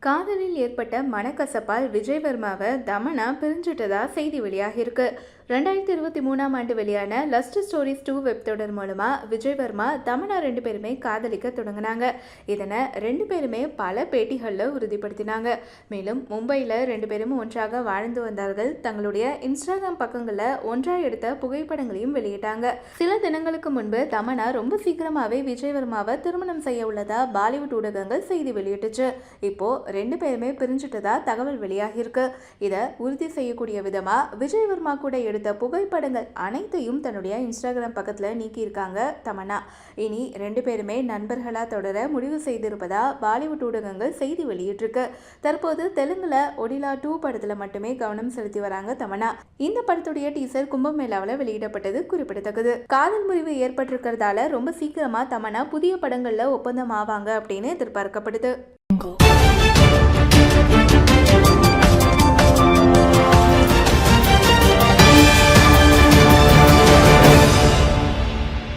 காதலில் ஏற்பட்ட மனக்கசப்பால் விஜய் வர்மாவை தமன்னா பிரிஞ்சுட்டதா செய்தி வெளியாகியிருக்கு. 2023ஆம் ஆண்டு வெளியான லஸ்ட் ஸ்டோரிஸ் 2 வெப் தொடர் மூலமா விஜய் வர்மா தமன்னா 2 பேருமே காதலிக்க தொடங்கினாங்க. இதனை 2 பேருமே பல பேட்டிகளில் உறுதிப்படுத்தினாங்க. மேலும் மும்பையில் 2 பேரும் ஒன்றாக வாழ்ந்து வந்தார்கள். தங்களுடைய இன்ஸ்டாகிராம் பக்கங்களில் ஒன்றாக எடுத்த புகைப்படங்களையும் வெளியிட்டாங்க. சில தினங்களுக்கு முன்பு தமன்னா ரொம்ப சீக்கிரமாகவே விஜய் வர்மாவை திருமணம் செய்ய உள்ளதா பாலிவுட் ஊடகங்கள் செய்தி வெளியிட்டுச்சு. இப்போ 2 பேருமே பிரிஞ்சுட்டதா தகவல் வெளியாகியிருக்கு. இதை உறுதி செய்யக்கூடிய விதமா விஜய் வர்மா கூட எடுத்த புகைப்படங்கள் அனைத்தையும் தன்னுடைய இன்ஸ்டாகிராம் பக்கத்தில் நீக்கியிருக்காங்க தமன்னா. இனி 2 பேருமே நண்பர்களா தொடர முடிவு செய்திருப்பதா பாலிவுட் ஊடகங்கள் செய்தி வெளியிட்டிருக்கு. தற்போது தெலுங்குல ஒடிலா 2 படத்துல மட்டுமே கவனம் செலுத்தி வராங்க தமன்னா. இந்த படத்துடைய டீசர் கும்பமேளாவில் வெளியிடப்பட்டது குறிப்பிடத்தக்கது. காதல் முறிவு ஏற்பட்டிருக்கிறதால ரொம்ப சீக்கிரமா தமன்னா புதிய படங்கள்ல ஒப்பந்தம் ஆவாங்க அப்படின்னு எதிர்பார்க்கப்படுது.